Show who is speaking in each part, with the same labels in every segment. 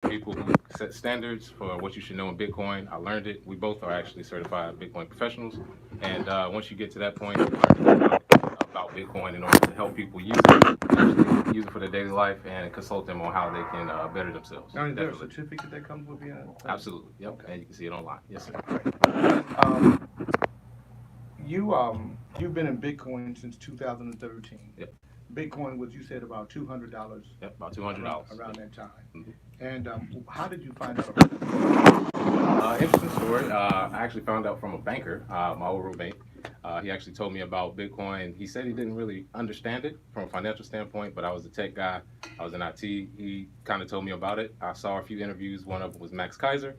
Speaker 1: people who set standards for what you should know in Bitcoin. I learned it. We both are actually certified Bitcoin professionals. And once you get to that point, you learn about Bitcoin in order to help people use it, actually use it for their daily life, and consult them on how they can better themselves.
Speaker 2: Now, is there a
Speaker 1: Definitely.
Speaker 2: certificate that comes with the?
Speaker 1: Absolutely. Yep.
Speaker 2: Okay.
Speaker 1: And you can see it online. Yes, sir.
Speaker 2: Um, you've been in Bitcoin since 2013.
Speaker 1: Yep.
Speaker 2: Bitcoin was, you said, about $200
Speaker 1: Yep. About $200.
Speaker 2: around
Speaker 1: Yep.
Speaker 2: that time.
Speaker 1: Mhm.
Speaker 2: And how did you find out about it?
Speaker 1: Interesting story. I actually found out from a banker, my old roommate. He actually told me about Bitcoin. He said he didn't really understand it from a financial standpoint, but I was a tech guy. I was in IT. He kind of told me about it. I saw a few interviews. One of them was Max Kaiser,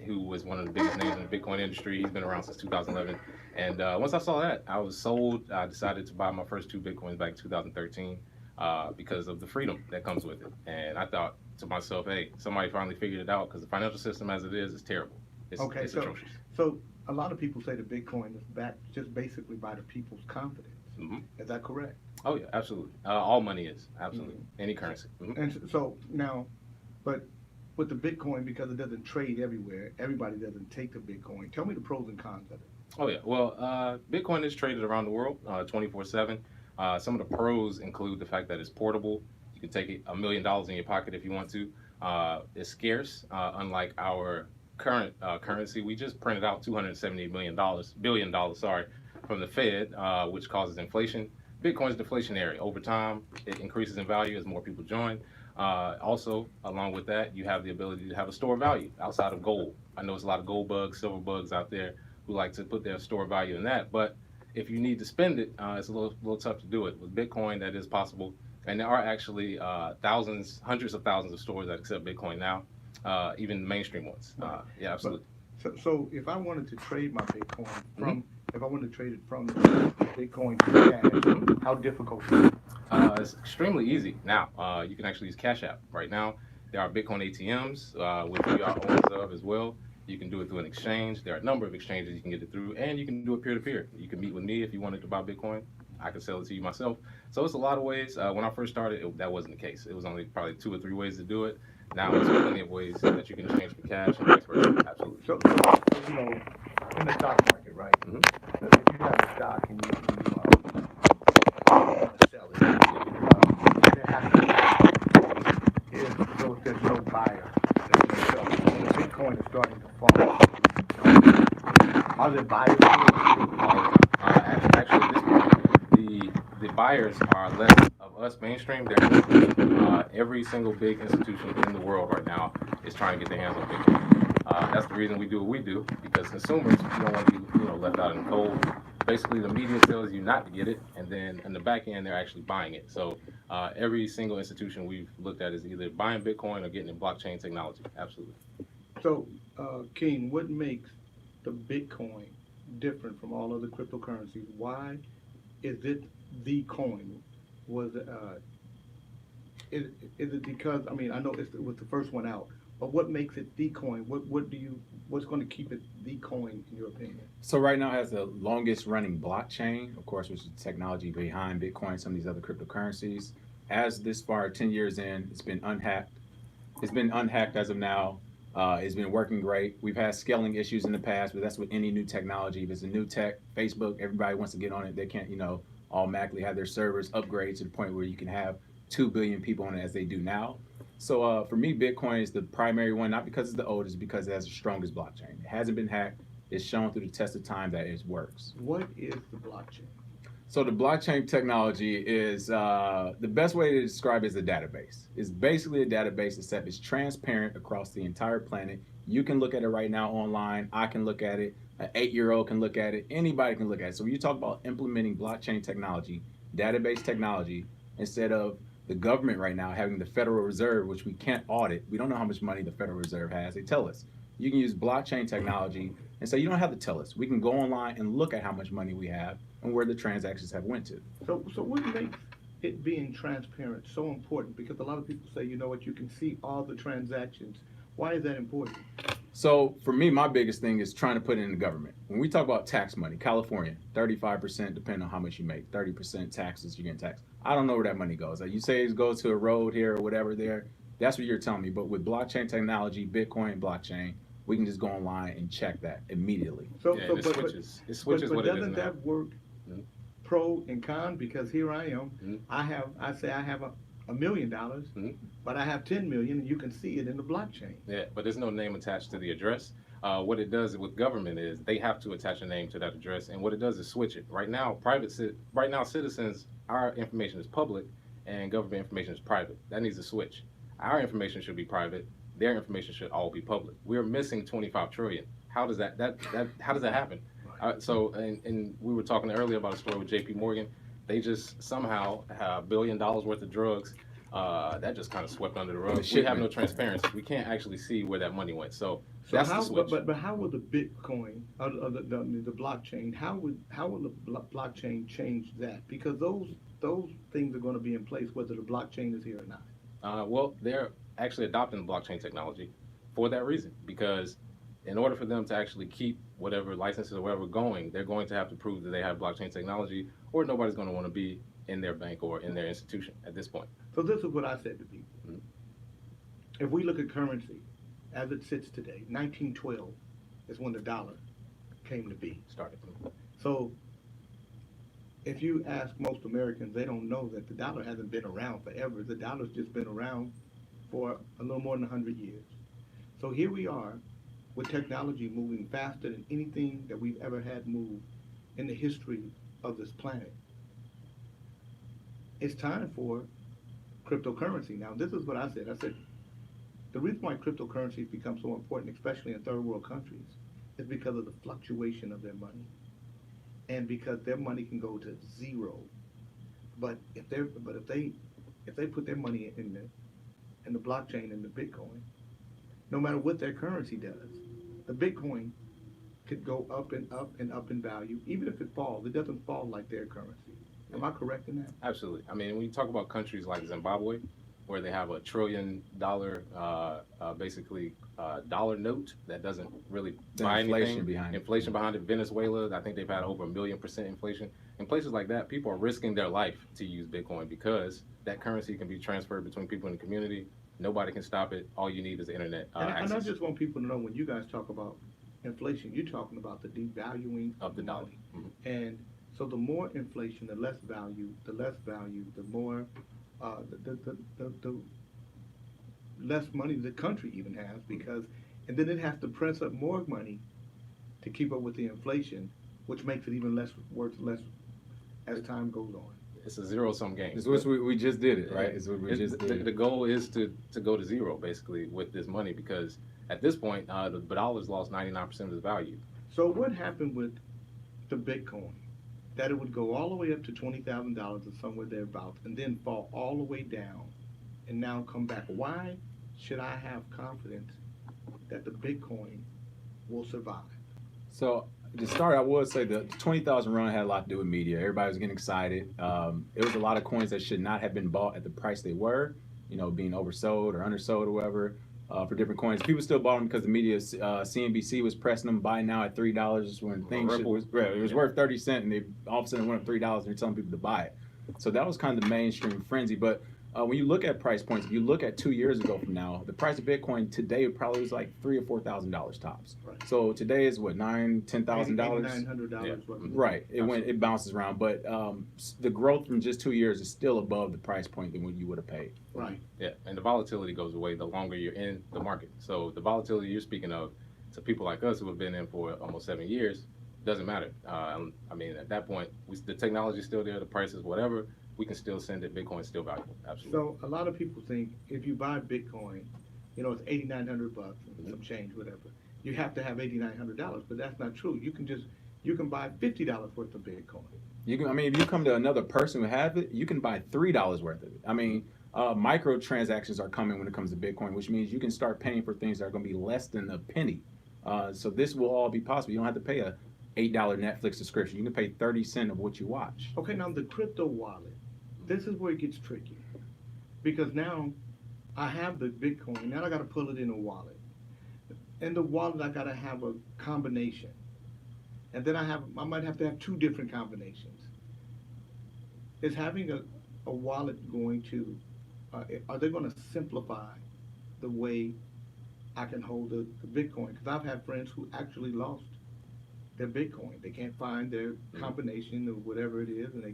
Speaker 1: who was one of the biggest names in the Bitcoin industry. He's been around since 2011. And once I saw that, I was sold. I decided to buy my first two Bitcoins back in 2013 because of the freedom that comes with it. And I thought to myself, hey, somebody finally figured it out because the financial system as it is terrible.
Speaker 2: Okay,
Speaker 1: It's atrocious.
Speaker 2: so a lot of people say that Bitcoin is backed just basically by the people's confidence.
Speaker 1: Hmm.
Speaker 2: Is that correct?
Speaker 1: Oh yeah, absolutely. All money is absolutely any currency.
Speaker 2: And so now, but with the Bitcoin, because it doesn't trade everywhere, everybody doesn't take the Bitcoin. Tell me the pros and cons of it.
Speaker 1: Oh yeah. Well, Bitcoin is traded around the world 24/7. Some of the pros include the fact that it's portable. You can take $1 million in your pocket if you want to. It's scarce, unlike our current currency. We just printed out $278 billion, sorry, from the Fed, which causes inflation. Bitcoin is deflationary. Over time, it increases in value as more people join. Also, along with that, you have the ability to have a store value outside of gold. I know there's a lot of gold bugs, silver bugs out there who like to put their store value in that. But if you need to spend it, it's a little tough to do it. With Bitcoin, that is possible. And there are actually thousands, hundreds of thousands of stores that accept Bitcoin now, even the mainstream ones.
Speaker 2: Right.
Speaker 1: Yeah,
Speaker 2: But
Speaker 1: absolutely.
Speaker 2: so if I wanted to trade my Bitcoin
Speaker 1: Hmm.
Speaker 2: if I wanted to trade it from Bitcoin to cash, how difficult is it?
Speaker 1: It's extremely easy now. You can actually use Cash App right now. There are Bitcoin ATMs, which we are owners of as well. You can do it through an exchange. There are a number of exchanges you can get it through, and you can do it peer to peer. You can meet with me if you wanted to buy Bitcoin. I can sell it to you myself. So it's a lot of ways. When I first started, that wasn't the case. It was only probably 2 or 3 ways to do it. Now there's plenty of ways that you can exchange for cash and vice versa. Absolutely.
Speaker 2: So in the stock market, right?
Speaker 1: Hmm.
Speaker 2: If you have a stock and you want to sell it, there has to be if there's no buyer that's going to sell it. When the Bitcoin is starting to fall, are there buyers for it?
Speaker 1: Actually, at this point, the buyers are less of us mainstream. Every single big institution in the world right now is trying to get their hands on Bitcoin. That's the reason we do what we do because consumers you don't want to be left out in the cold. Basically, the media tells you not to get it, and then in the back end they're actually buying it. So every single institution we've looked at is either buying Bitcoin or getting in blockchain technology. Absolutely.
Speaker 2: So, King, what makes the Bitcoin different from all other cryptocurrencies? Why is it the coin? Was is it because I know it was the first one out, but what makes it the coin? What's going to keep it the coin in your opinion?
Speaker 3: So right now it has the longest running blockchain, of course, which is the technology behind Bitcoin, some of these other cryptocurrencies. As this far, 10 years in, it's been unhacked. It's been unhacked as of now. It's been working great. We've had scaling issues in the past, but that's with any new technology. If it's a new tech, Facebook, everybody wants to get on it. They can't, automatically have their servers upgrade to the point where you can have 2 billion people on it as they do now. So for me, Bitcoin is the primary one, not because it's the oldest, because it has the strongest blockchain. It hasn't been hacked. It's shown through the test of time that it works.
Speaker 2: What is the blockchain?
Speaker 3: So the blockchain technology is the best way to describe it is a database. It's basically a database, except it's transparent across the entire planet. You can look at it right now online. I can look at it. An 8-year-old can look at it. Anybody can look at it. So when you talk about implementing blockchain technology, database technology, instead of the government right now having the Federal Reserve, which we can't audit. We don't know how much money the Federal Reserve has. They tell us. You can use blockchain technology and say you don't have to tell us. We can go online and look at how much money we have and where the transactions have went to.
Speaker 2: So what makes it being transparent so important? Because a lot of people say, you know what, you can see all the transactions. Why is that important?
Speaker 3: So for me, my biggest thing is trying to put it in the government. When we talk about tax money, California, 35% depending on how much you make, 30% taxes, you're getting taxed. I don't know where that money goes. Like you say it goes to a road here or whatever there. That's what you're telling me. But with blockchain technology, Bitcoin, blockchain, we can just go online and check that immediately.
Speaker 2: So,
Speaker 1: Yeah,
Speaker 2: so
Speaker 1: and
Speaker 2: but,
Speaker 1: it switches
Speaker 2: but
Speaker 1: what it is
Speaker 2: doesn't
Speaker 1: now.
Speaker 2: that work
Speaker 1: Mhm.
Speaker 2: pro and con? Because here I am,
Speaker 1: Mhm.
Speaker 2: I say I have $1 million,
Speaker 1: Mhm.
Speaker 2: but I have 10 million, and you can see it in the blockchain.
Speaker 1: Yeah, but there's no name attached to the address. What it does with government is they have to attach a name to that address, and what it does is switch it. Right now, citizens, our information is public, and government information is private. That needs to switch. Our information should be private. Their information should all be public. We're missing 25 trillion. How does how does that happen? And we were talking earlier about a story with J.P. Morgan. They just somehow have $1 billion worth of drugs that just kind of swept under the rug. We have no transparency. We can't actually see where that money went. So that's
Speaker 2: how,
Speaker 1: the switch.
Speaker 2: but how will the Bitcoin, the blockchain, how will the blockchain change that? Because those things are going to be in place whether the blockchain is here or not.
Speaker 1: Well, they're actually adopting the blockchain technology for that reason, because in order for them to actually keep whatever licenses or whatever going, they're going to have to prove that they have blockchain technology, or nobody's going to want to be in their bank or in their institution at this point.
Speaker 2: So this is what I said to people.
Speaker 1: Mhm.
Speaker 2: If we look at currency as it sits today, 1912 is when the dollar came to be.
Speaker 1: Started.
Speaker 2: So if you ask most Americans, they don't know that the dollar hasn't been around forever. The dollar's just been around for a little more than 100 years. So here we are with technology moving faster than anything that we've ever had move in the history of this planet. It's time for cryptocurrency. Now, this is what I said. I said, the reason why cryptocurrencies become so important, especially in third world countries, is because of the fluctuation of their money. And because their money can go to zero. But if they put their money in the blockchain, in the Bitcoin, no matter what their currency does, the Bitcoin could go up and up and up in value. Even if it falls, it doesn't fall like their currency. Am I correct in that?
Speaker 1: Absolutely. I mean, when you talk about countries like Zimbabwe, where they have $1 trillion dollar note that doesn't really buy anything. Inflation behind it. Venezuela, I think they've had over 1,000,000% inflation. In places like that, people are risking their life to use Bitcoin because that currency can be transferred between people in the community. Nobody can stop it. All you need is the internet access.
Speaker 2: And I just want people to know, when you guys talk about inflation, you're talking about the devaluing
Speaker 1: of the dollar.
Speaker 2: Mm-hmm. And so the more inflation, the less value, the more the less money the country even has, because, and then it has to press up more money to keep up with the inflation, which makes it even worth less as time goes on.
Speaker 1: It's a zero-sum game.
Speaker 3: It's what we just did it, right? It's what we just did.
Speaker 1: The goal is to go to zero, basically, with this money, because at this point, the dollar's lost 99% of its value.
Speaker 2: So what happened with the Bitcoin? That it would go all the way up to $20,000 or somewhere thereabouts, and then fall all the way down, and now come back. Why should I have confidence that the Bitcoin will survive?
Speaker 3: So to start, I would say the 20,000 run had a lot to do with media. Everybody was getting excited. It was a lot of coins that should not have been bought at the price they were, being oversold or undersold or whatever. For different coins, people still bought them because the media, CNBC was pressing them. Buy now at $3 when things it was worth 30 cents, and they all of a sudden went up $3, and they're telling people to buy it. So that was kind of the mainstream frenzy. But when you look at price points, if you look at 2 years ago from now, the price of Bitcoin today probably was like $3,000 or $4,000 tops. Right. So today is what, $9,000-$10,000?
Speaker 2: $900.
Speaker 3: Yeah. Right. It bounces around, but the growth from just 2 years is still above the price point than what you would have paid.
Speaker 2: Right.
Speaker 1: Yeah, and the volatility goes away the longer you're in the market. So the volatility you're speaking of, to people like us who have been in for almost 7 years, doesn't matter. I mean, at that point, the technology's still there, the price is whatever. We can still send it. Bitcoin's still valuable. Absolutely.
Speaker 2: So a lot of people think if you buy Bitcoin, it's $8,900 and some change, whatever. You have to have $8,900, but that's not true. You can buy $50 worth of Bitcoin.
Speaker 3: If you come to another person who has it, you can buy $3 worth of it. Microtransactions are coming when it comes to Bitcoin, which means you can start paying for things that are going to be less than a penny. So this will all be possible. You don't have to pay a $8 Netflix subscription. You can pay 30 cents of what you watch.
Speaker 2: Okay, now the crypto wallet, this is where it gets tricky, because now I have the Bitcoin. Now I got to pull it in a wallet. In the wallet, I got to have a combination, and then I might have to have two different combinations. Is having a wallet going to are they going to simplify the way I can hold the Bitcoin. Because I've had friends who actually lost their Bitcoin. They can't find their combination of whatever it is, and they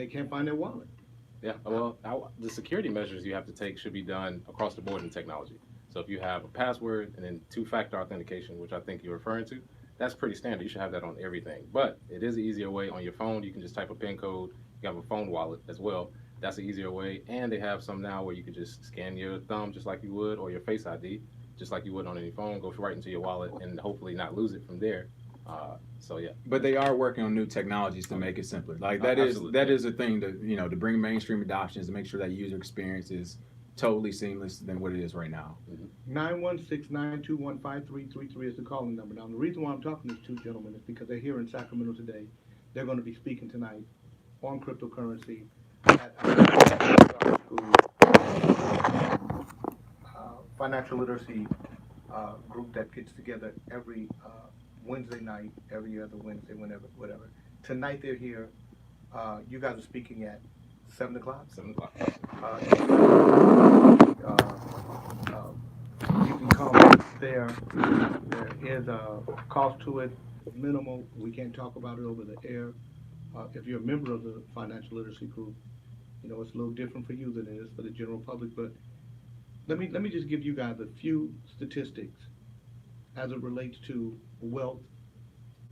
Speaker 2: can't find their wallet.
Speaker 1: Yeah, well, the security measures you have to take should be done across the board in technology. So if you have a password and then two-factor authentication, which I think you're referring to, that's pretty standard. You should have that on everything. But it is an easier way on your phone. You can just type a PIN code. You have a phone wallet as well. That's an easier way. And they have some now where you can just scan your thumb just like you would, or your Face ID, just like you would on any phone, go right into your wallet, and hopefully not lose it from there. So yeah.
Speaker 3: But they are working on new technologies to make it simpler. Like that is a thing to bring mainstream adoptions, to make sure that user experience is totally seamless than what it is right now.
Speaker 2: 916-921-5333 is the calling number. Now, the reason why I'm talking to these two gentlemen is because they're here in Sacramento today. They're going to be speaking tonight on cryptocurrency at our school financial literacy group that gets together every Wednesday night, every other Wednesday, whatever. Tonight they're here. You guys are speaking at 7 o'clock?
Speaker 1: 7 o'clock.
Speaker 2: You can come there. There is a cost to it, minimal. We can't talk about it over the air. If you're a member of the financial literacy group, it's a little different for you than it is for the general public. But let me just give you guys a few statistics as it relates to wealth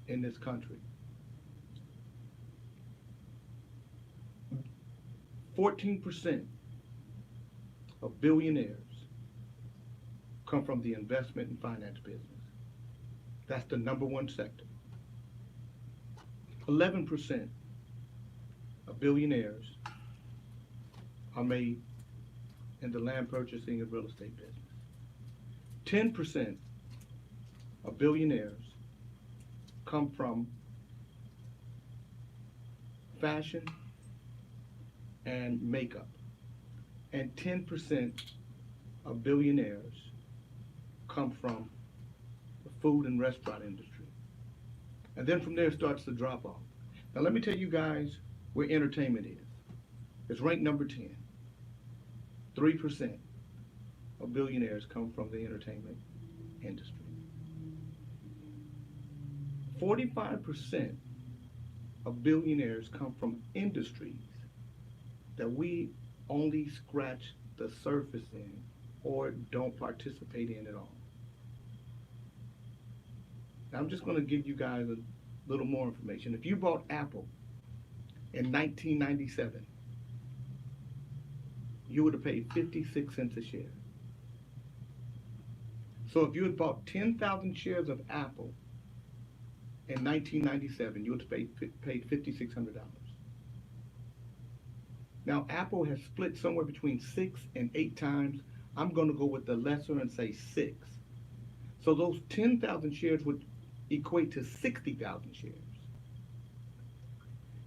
Speaker 2: in this country. 14% of billionaires come from the investment and finance business. That's the number one sector. 11% of billionaires are made in the land purchasing and real estate business. 10% of billionaires come from fashion and makeup. And 10% of billionaires come from the food and restaurant industry. And then from there starts the drop off. Now let me tell you guys where entertainment is. It's ranked number 10. 3% of billionaires come from the entertainment industry. 45% of billionaires come from industries that we only scratch the surface in or don't participate in at all. Now I'm just going to give you guys a little more information. If you bought Apple in 1997, you would have paid 56 cents a share. So if you had bought 10,000 shares of Apple in 1997, you would have paid $5,600. Now, Apple has split somewhere between 6 and 8 times. I'm going to go with the lesser and say 6. So those 10,000 shares would equate to 60,000 shares.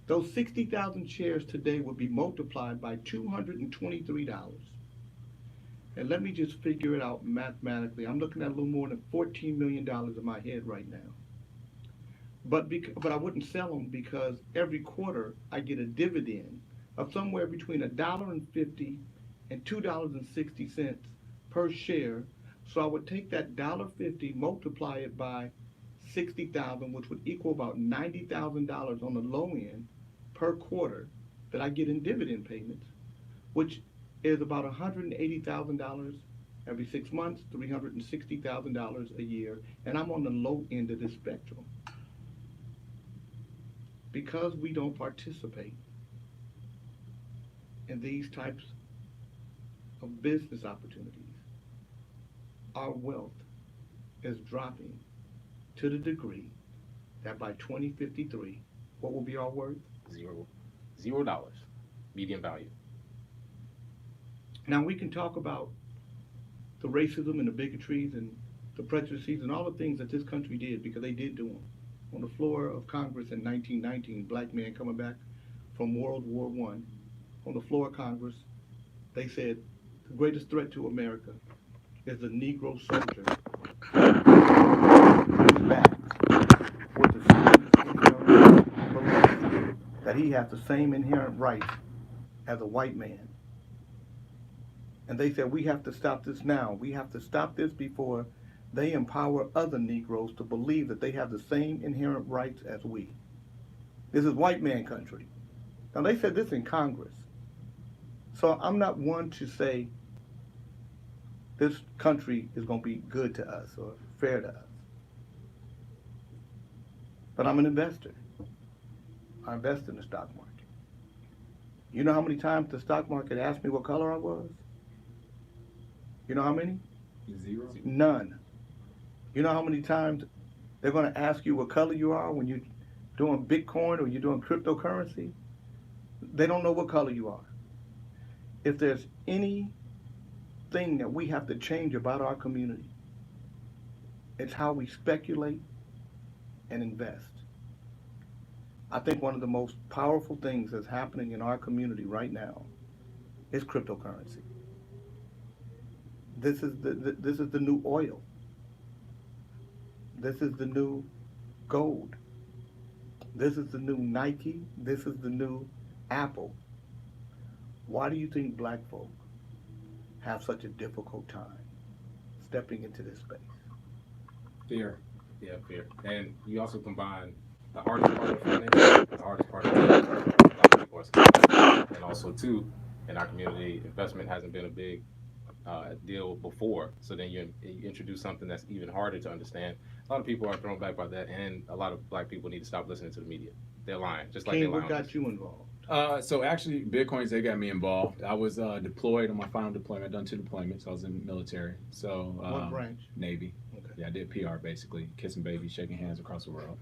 Speaker 2: Those 60,000 shares today would be multiplied by $223. And let me just figure it out mathematically. I'm looking at a little more than $14 million in my head right now. But I wouldn't sell them because every quarter I get a dividend of somewhere between $1.50 and $2.60 per share. So I would take that $1.50, multiply it by 60,000, which would equal about $90,000 on the low end per quarter that I get in dividend payments, which is about $180,000 every 6 months, $360,000 a year, and I'm on the low end of this spectrum. Because we don't participate in these types of business opportunities, our wealth is dropping to the degree that by 2053, what will be our worth?
Speaker 1: $0. Median value.
Speaker 2: Now we can talk about the racism and the bigotries and the prejudices and all the things that this country did, because they did do them. On the floor of Congress in 1919, black men coming back from World War I, on the floor of Congress, they said the greatest threat to America is the Negro soldier who's back with the same belief that he has the same inherent rights as a white man. And they said, we have to stop this now. We have to stop this before they empower other Negroes to believe that they have the same inherent rights as we. This is white man country. Now, they said this in Congress. So I'm not one to say this country is going to be good to us or fair to us. But I'm an investor. I invest in the stock market. You know how many times the stock market asked me what color I was? You know how many?
Speaker 3: 0.
Speaker 2: None. You know how many times they're going to ask you what color you are when you're doing Bitcoin or you're doing cryptocurrency? They don't know what color you are. If there's anything that we have to change about our community, it's how we speculate and invest. I think one of the most powerful things that's happening in our community right now is cryptocurrency. This is the new oil. This is the new gold. This is the new Nike. This is the new Apple. Why do you think black folk have such a difficult time stepping into this space?
Speaker 1: Fear. Yeah, fear. And you also combine the hardest part of finance, the hardest part of people are scared. And also, too, in our community, investment hasn't been a big deal before. So then you introduce something that's even harder to understand. A lot of people are thrown back by that, and a lot of black people need to stop listening to the media. They're lying, just like
Speaker 2: King,
Speaker 1: they're lying.
Speaker 2: what got you involved?
Speaker 3: So actually, Bitcoins, they got me involved. I was deployed on my final deployment, done 2 deployments. I was in the military. So
Speaker 2: What branch?
Speaker 3: Navy.
Speaker 2: Okay.
Speaker 3: Yeah, I did PR basically, kissing babies, shaking hands across the world.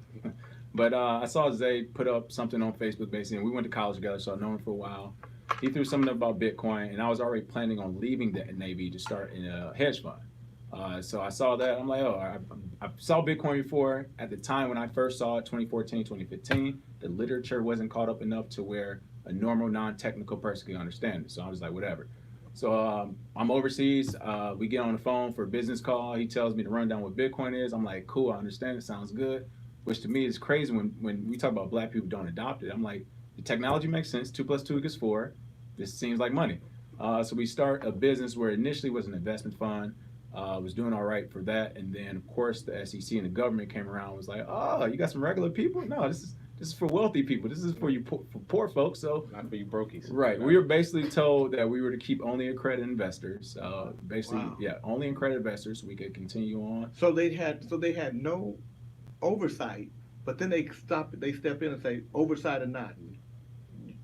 Speaker 3: But I saw Zay put up something on Facebook basically, and we went to college together, so I've known him for a while. He threw something about Bitcoin, and I was already planning on leaving the Navy to start in a hedge fund. So I saw that. I'm like, oh, I saw Bitcoin before. At the time when I first saw it, 2014, 2015, the literature wasn't caught up enough to where a normal, non-technical person can understand it. So I was like, whatever. So I'm overseas. We get on the phone for a business call. He tells me to run down what Bitcoin is. I'm like, cool, I understand. It sounds good. Which to me is crazy when we talk about black people don't adopt it. I'm like, the technology makes sense. 2 + 2 = 4. This seems like money. So we start a business where initially was an investment fund. Was doing all right for that. And then, of course, the SEC and the government came around and was like, oh, you got some regular people? No, this is for wealthy people. This is for you for poor folks. So
Speaker 1: Not for you brokies.
Speaker 3: right. We were basically told that we were to keep only accredited investors. Basically,
Speaker 2: Wow.
Speaker 3: yeah, only accredited investors so we could continue on.
Speaker 2: So they had no oversight, but then they step in and say, oversight or not,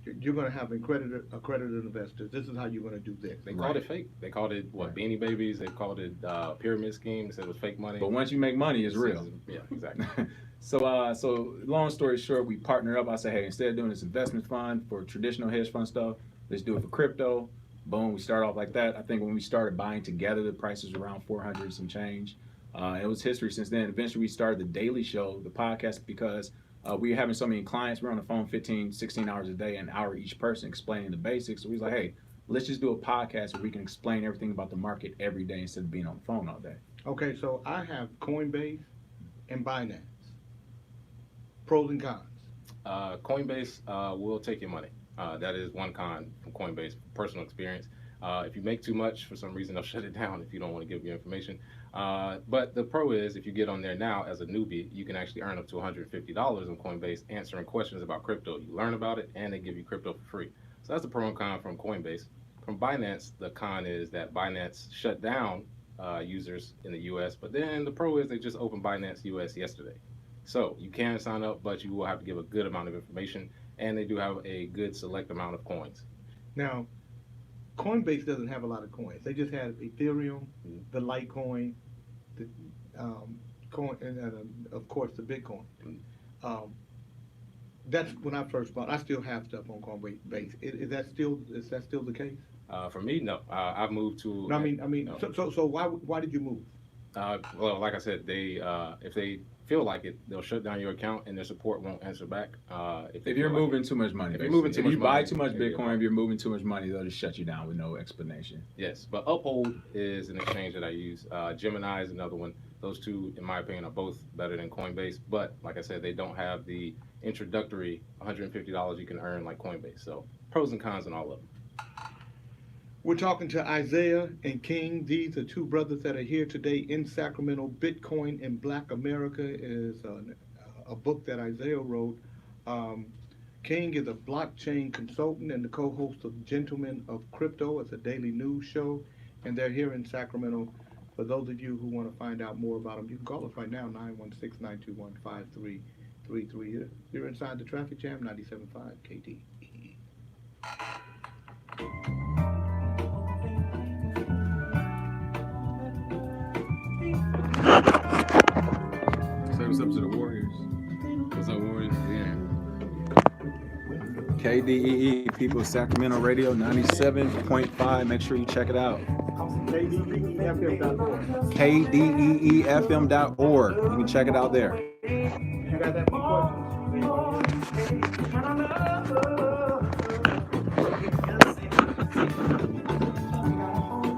Speaker 2: you're going to have accredited investors. This is how you're going to do this.
Speaker 1: They called it fake. They called it, what, Beanie Babies. They called it pyramid scheme. They said it was fake money.
Speaker 3: But once you make money, it's real.
Speaker 1: Yeah, exactly.
Speaker 3: So long story short, we partnered up. I said, hey, instead of doing this investment fund for traditional hedge fund stuff, let's do it for crypto. Boom, we start off like that. I think when we started buying together, the prices were around 400 and some change. It was history since then. Eventually, we started the Daily Show, the podcast, because we were having so many clients. We were on the phone 15, 16 hours a day, an hour each person explaining the basics. So we was like, hey, let's just do a podcast where we can explain everything about the market every day instead of being on the phone all day.
Speaker 2: Okay, so I have Coinbase and Binance. Pros and cons.
Speaker 1: Coinbase will take your money. That is one con from Coinbase, personal experience. If you make too much, for some reason, they'll shut it down if you don't want to give your information. But the pro is, if you get on there now as a newbie, you can actually earn up to $150 on Coinbase answering questions about crypto. You learn about it, and they give you crypto for free. So that's the pro and con from Coinbase. From Binance, the con is that Binance shut down users in the U.S., but then the pro is they just opened Binance U.S. yesterday. So you can sign up, but you will have to give a good amount of information, and they do have a good select amount of coins.
Speaker 2: Now, Coinbase doesn't have a lot of coins. They just had Ethereum, the Litecoin, the coin, and of course the Bitcoin. That's when I first bought. I still have stuff on Coinbase. Is that still the case?
Speaker 1: For me, no. I've moved to.
Speaker 2: No, I mean.
Speaker 1: No.
Speaker 2: So why did you move?
Speaker 1: Well, like I said, they if they feel like it, they'll shut down your account and their support won't answer back.
Speaker 3: If you're moving too much money,
Speaker 1: if you're moving too much
Speaker 3: you buy
Speaker 1: money,
Speaker 3: too much Bitcoin, if you're moving too much money, they'll just shut you down with no explanation.
Speaker 1: Yes, but Uphold is an exchange that I use. Gemini is another one. Those two, in my opinion, are both better than Coinbase. But like I said, they don't have the introductory $150 you can earn like Coinbase. So pros and cons in all of them.
Speaker 2: We're talking to Isaiah and King. These are two brothers that are here today in Sacramento. Bitcoin in Black America is a book that Isaiah wrote. Um, King is a blockchain consultant and the co-host of Gentlemen of Crypto. It's a daily news show, and they're here in Sacramento. For those of you who want to find out more about them, you can call us right now, 916-921-5333. You're inside the Traffic Jam, 97.5 KD.
Speaker 3: Say what's up to the Warriors.
Speaker 1: What's up, Warriors? Yeah.
Speaker 3: KDEE, people, Sacramento Radio 97.5. Make sure you check it out.
Speaker 2: KDEFM.org.
Speaker 3: KDEEFM.org. You can check it out there.
Speaker 2: You guys have any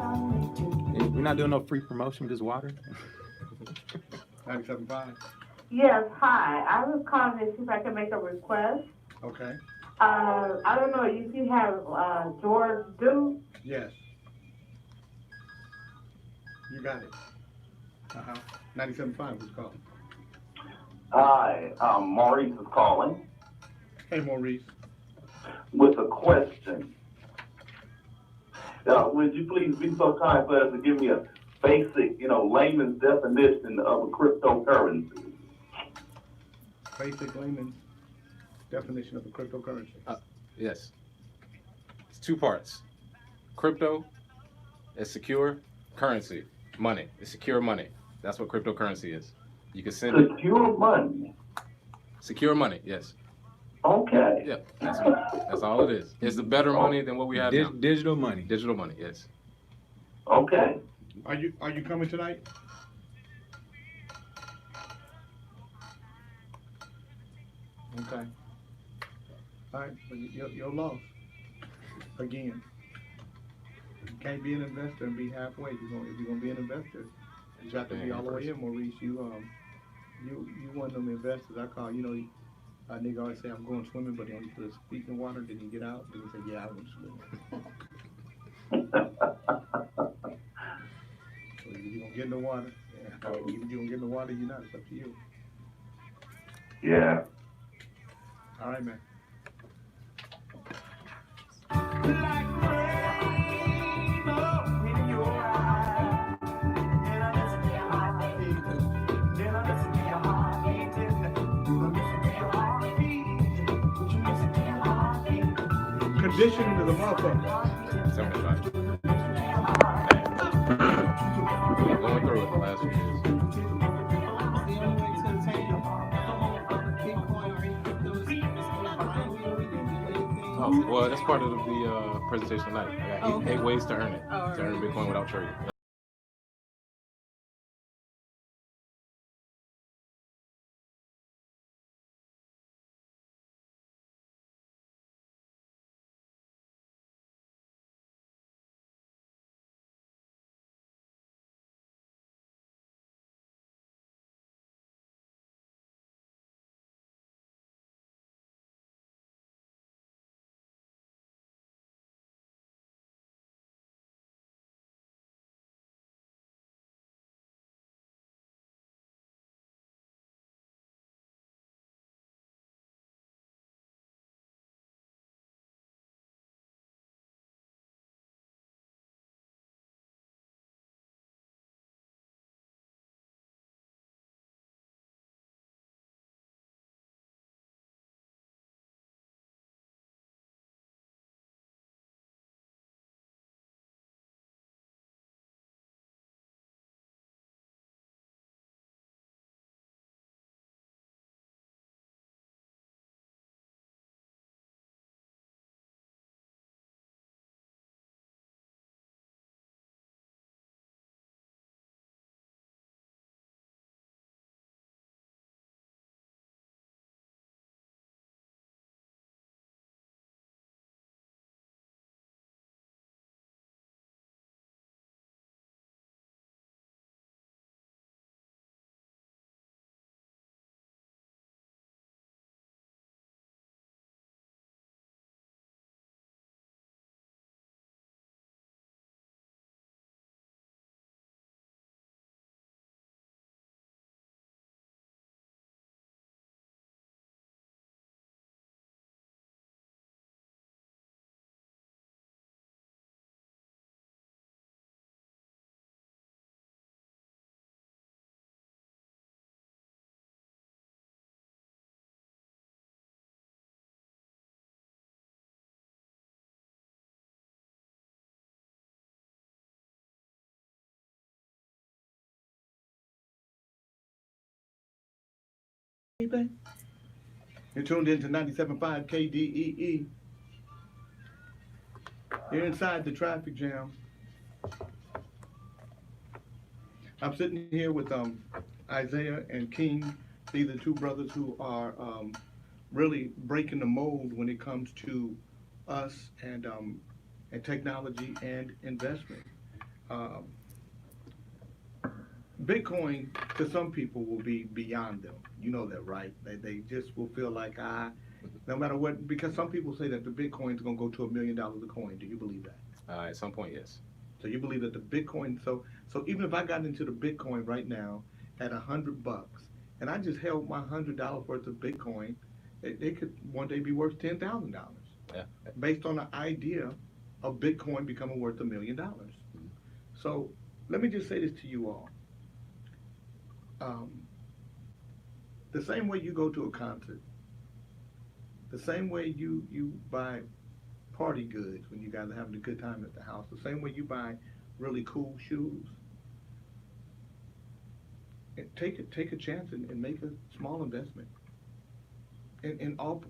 Speaker 3: We're not doing no free promotion, just water.
Speaker 2: 97.5.
Speaker 4: Yes, hi. I was calling to see if I can make a request.
Speaker 2: Okay.
Speaker 4: I don't know if you have George Duke.
Speaker 2: Yes. You got it. 97.5 was called.
Speaker 5: Hi, Maurice is calling
Speaker 2: Hey, Maurice.
Speaker 5: with a question. Would you please be so kind for us to give me a basic, layman's definition of a cryptocurrency?
Speaker 2: Basic layman's definition of a cryptocurrency.
Speaker 1: Yes. It's two parts. Crypto is secure currency, money. It's secure money. That's what cryptocurrency is. You can send it.
Speaker 5: Secure money.
Speaker 1: Secure money, yes.
Speaker 5: Okay.
Speaker 1: Yeah, that's all it is. It's the better money than what we have now.
Speaker 3: Digital money.
Speaker 1: Digital money, yes.
Speaker 5: Okay.
Speaker 2: Are you coming tonight? Okay. All right, but you're lost again. You can't be an investor and be halfway. If you're gonna be an investor, you have to be all the way in, Maurice. You one of them investors. I call. A nigga always say I'm going swimming, but he only put his feet in water. Then he get out. Then he say, yeah, I went swimming. So you gonna get in the water. Yeah. Or you gonna get in the water. You're not. It's up to you.
Speaker 5: Yeah.
Speaker 2: All right, man. Conditioning to the motherfucker.
Speaker 1: 75. Going through it the last few years. Oh, well, that's part of the presentation tonight. I got eight ways to earn it. To earn Bitcoin without trading.
Speaker 2: baby. You're tuned in to 97.5 KDEE. You're inside the traffic jam. I'm sitting here with Isaiah and King. These are two brothers who are really breaking the mold when it comes to us and technology and investment. Um, Bitcoin to some people will be beyond them. You know that, right? They just will feel like no matter what, because some people say that the Bitcoin is going to go to $1 million a coin. Do you believe that?
Speaker 1: At some point, yes.
Speaker 2: So you believe that the Bitcoin, so even if I got into the Bitcoin right now at $100 and I just held my $100 worth of Bitcoin, they could one day be worth $10,000.
Speaker 1: Yeah.
Speaker 2: Based on the idea of Bitcoin becoming worth $1 million. So let me just say this to you all. The same way you go to a concert, the same way you buy party goods when you guys are having a good time at the house, the same way you buy really cool shoes, and take a chance and make a small investment. In all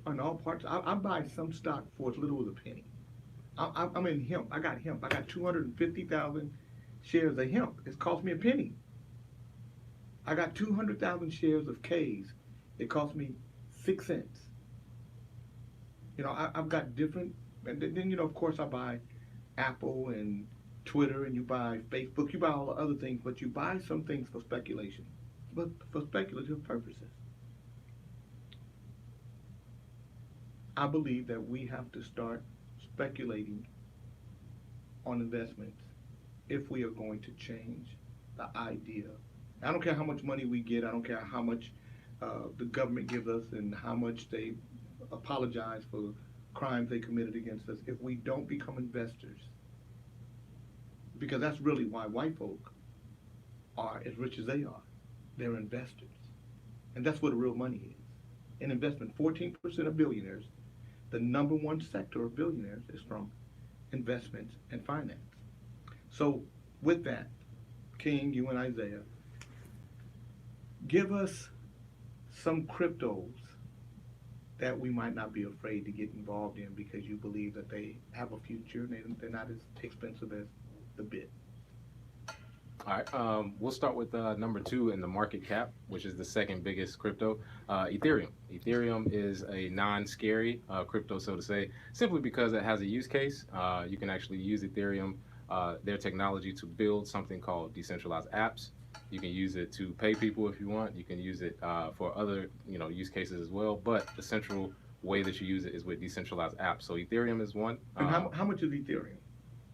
Speaker 2: parts, I buy some stock for as little as a penny. I'm in hemp. I got hemp. I got 250,000 shares of hemp. It's cost me a penny. I got 200,000 shares of K's. It cost me 6 cents. You know, I've got different, and then, you know, of course I buy Apple and Twitter, and you buy Facebook, you buy all the other things, but you buy some things for speculation, but for speculative purposes. I believe that we have to start speculating on investments if we are going to change the idea. I don't care how much money we get. I don't care how much the government gives us and how much they apologize for crimes they committed against us. If we don't become investors, because that's really why white folk are as rich as they are. They're investors. And that's where the real money is. In investment, 14% of billionaires, the number one sector of billionaires is from investments and finance. So with that, King, you and Isaiah, give us some cryptos that we might not be afraid to get involved in because you believe that they have a future and they're not as expensive as the bit.
Speaker 1: All right, we'll start with number 2 in the market cap, which is the second biggest crypto, Ethereum. Ethereum is a non-scary crypto, so to say, simply because it has a use case. You can actually use Ethereum, their technology, to build something called decentralized apps. You can use it to pay people if you want. You can use it for other, use cases as well. But the central way that you use it is with decentralized apps. So Ethereum is one.
Speaker 2: And how much is Ethereum?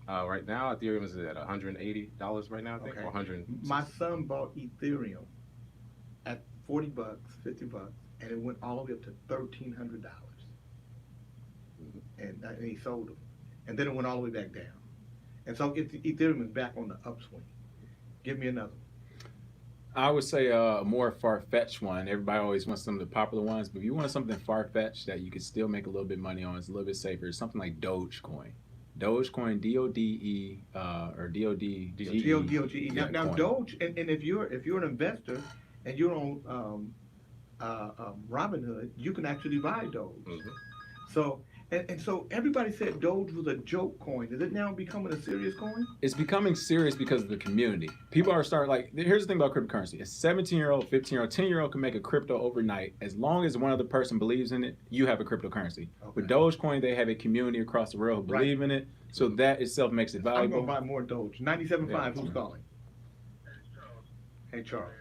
Speaker 1: Right now, Ethereum is at $180 right now, I think,
Speaker 2: Okay.
Speaker 1: or 100.
Speaker 2: My son bought Ethereum at $40, $50, and it went all the way up to $1,300. And he sold them. And then it went all the way back down. And so Ethereum is back on the upswing. Give me another one.
Speaker 3: I would say a more far-fetched one. Everybody always wants some of the popular ones, but if you want something far-fetched that you could still make a little bit of money on, it's a little bit safer. Something like Dogecoin. Dogecoin, D-O-D-E, or D-O-D-G-E.
Speaker 2: D-O-D-O-G-E. Now Doge, and if you're an investor and you're on Robinhood, you can actually buy Doge.
Speaker 1: Mm-hmm.
Speaker 2: So so everybody said Doge was a joke coin. Is it now becoming a serious coin?
Speaker 3: It's becoming serious because of the community. People are starting, here's the thing about cryptocurrency. A 17-year-old, 15-year-old, 10-year-old can make a crypto overnight. As long as one other person believes in it, you have a cryptocurrency. Okay. With Dogecoin, they have a community across the world who believe in it. So that itself makes it valuable.
Speaker 2: I'm going to buy more Doge. 97.5, yeah. Who's calling? Hey, Charles.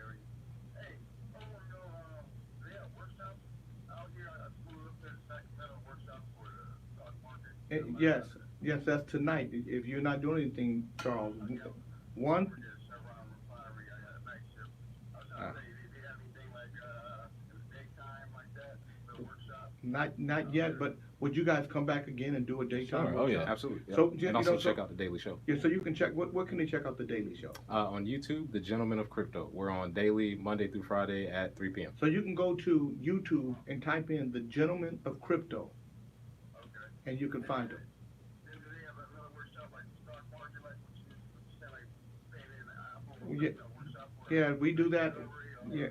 Speaker 2: Yes, that's tonight. If you're not doing anything, Charles, one. Not yet, but would you guys come back again and do a daytime?
Speaker 1: Sure. Oh yeah, absolutely. Yep.
Speaker 2: So
Speaker 1: and also check out the Daily Show.
Speaker 2: Yeah, so you can check. What can they check out the Daily Show?
Speaker 1: On YouTube, The Gentleman of Crypto. We're on daily, Monday through Friday at 3 p.m.
Speaker 2: So you can go to YouTube and type in The Gentleman of Crypto, and you can find them. Yeah, we do that. Yeah,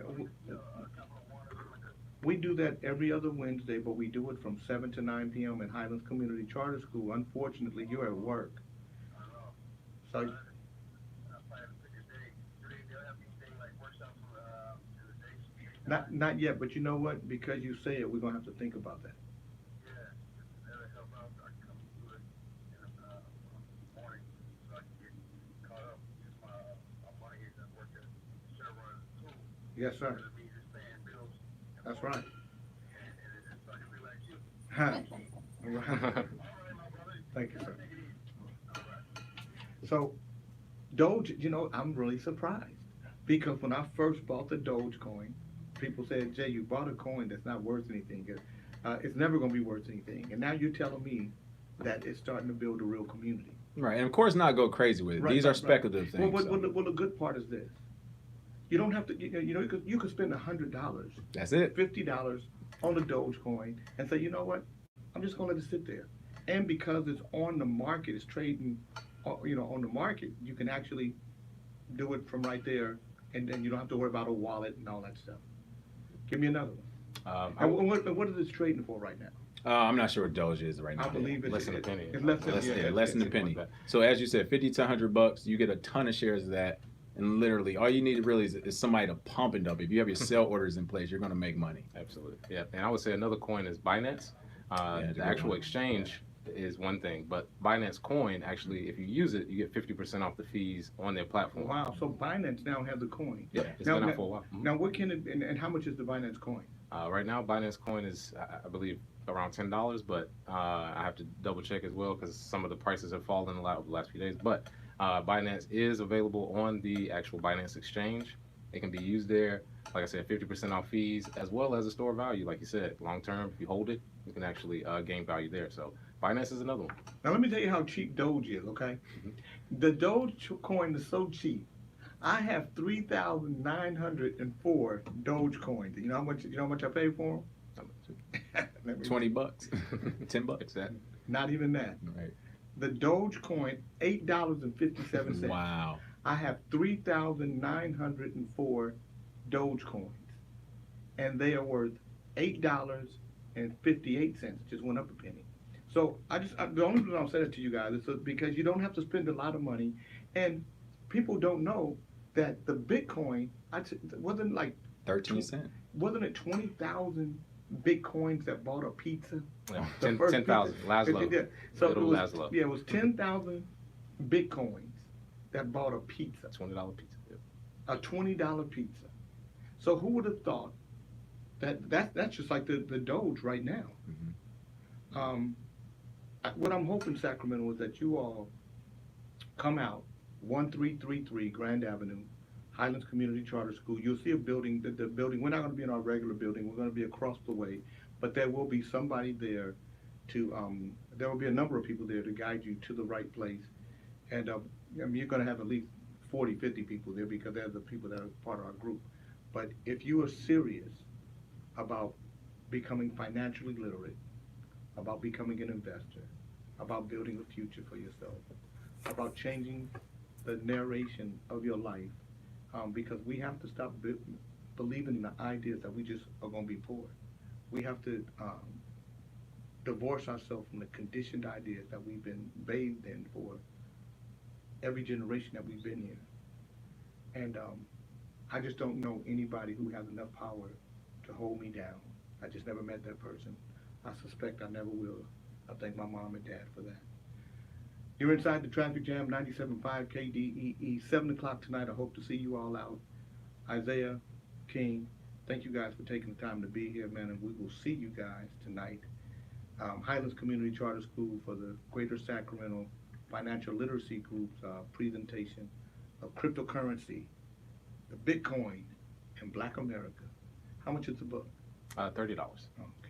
Speaker 2: We do that every other Wednesday, but we do it from 7 to 9 p.m. in Highlands Community Charter School. Unfortunately, you're at work. So, not yet, but you know what? Because you say it, we're going to have to think about that. Yes, sir. That's right. Huh. Thank you, sir. So, Doge, I'm really surprised because when I first bought the Dogecoin, people said, Jay, you bought a coin that's not worth anything. It's never going to be worth anything. And now you're telling me that it's starting to build a real community.
Speaker 3: Right, and of course not go crazy with it.
Speaker 2: Right,
Speaker 3: These are speculative things.
Speaker 2: Well, the good part is this. You don't have to, you could spend $100.
Speaker 3: That's it.
Speaker 2: $50 on the Dogecoin and say, you know what? I'm just going to let it sit there. And because it's on the market, it's trading, on the market, you can actually do it from right there, and then you don't have to worry about a wallet and all that stuff. Give me another one. And what is this trading for right now?
Speaker 3: I'm not sure what Doge is right now.
Speaker 2: I believe it's
Speaker 1: less than a penny.
Speaker 2: It's less
Speaker 3: than a penny. So as you said, $50 to $100, you get a ton of shares of that, and literally all you need really is somebody to pump and dump. If you have your sell orders in place, you're going to make money.
Speaker 1: Absolutely, yeah. And I would say another coin is Binance. The actual exchange is one thing, but Binance Coin, actually, if you use it, you get 50% off the fees on their platform.
Speaker 2: Wow, so Binance now has the coin.
Speaker 1: Yeah, it's been out for a while. Mm-hmm.
Speaker 2: Now, what can it, and how much is the Binance Coin?
Speaker 1: Right now, Binance Coin is, I believe, around $10, but I have to double check as well because some of the prices have fallen a lot over the last few days. But Binance is available on the actual Binance exchange. It can be used there. Like I said, 50% off fees, as well as a store value. Like you said, long term, if you hold it, you can actually gain value there. So Binance is another one.
Speaker 2: Now let me tell you how cheap Doge is, okay? Mm-hmm. The Doge coin is so cheap. I have 3,904 Doge coins. You know how much I paid for them?
Speaker 3: $20, $10. That.
Speaker 2: Not even that.
Speaker 3: Right.
Speaker 2: The Doge coin, $8.57.
Speaker 3: Wow.
Speaker 2: I have 3,904 Doge coins, and they are worth $8.58. Just went up a penny. So the only reason I'm saying it to you guys is because you don't have to spend a lot of money, and people don't know that the Bitcoin wasn't like
Speaker 3: 13 cents.
Speaker 2: Wasn't it 20,000 Bitcoins that bought a pizza?
Speaker 1: Yeah, 10,000. Laszlo.
Speaker 2: Yeah. So it was,
Speaker 1: Laszlo.
Speaker 2: Yeah, it was 10,000 Bitcoins that bought a pizza.
Speaker 1: $20 pizza. Yep.
Speaker 2: A $20 pizza. So who would have thought that's just like the Doge right now? Mm-hmm. What I'm hoping, Sacramento, is that you all come out 1333 Grand Avenue, Highlands Community Charter School. You'll see a building. The building. We're not going to be in our regular building. We're going to be across the way, but there will be somebody there to. There will be a number of people there to guide you to the right place, and you're going to have at least 40, 50 people there because they're the people that are part of our group. But if you are serious about becoming financially literate, about becoming an investor, about building a future for yourself, about changing the narration of your life, because we have to stop believing in the ideas that we just are going to be poor. We have to divorce ourselves from the conditioned ideas that we've been bathed in for every generation that we've been here. And I just don't know anybody who has enough power to hold me down. I just never met that person. I suspect I never will. I thank my mom and dad for that. You're inside the Traffic Jam, 97.5 KDEE, 7 o'clock tonight. I hope to see you all out. Isaiah, King, thank you guys for taking the time to be here, man, and we will see you guys tonight. Highlands Community Charter School for the Greater Sacramento Financial Literacy Group's presentation of cryptocurrency, the Bitcoin, and Black America. How much is the book?
Speaker 1: $30.
Speaker 2: Okay.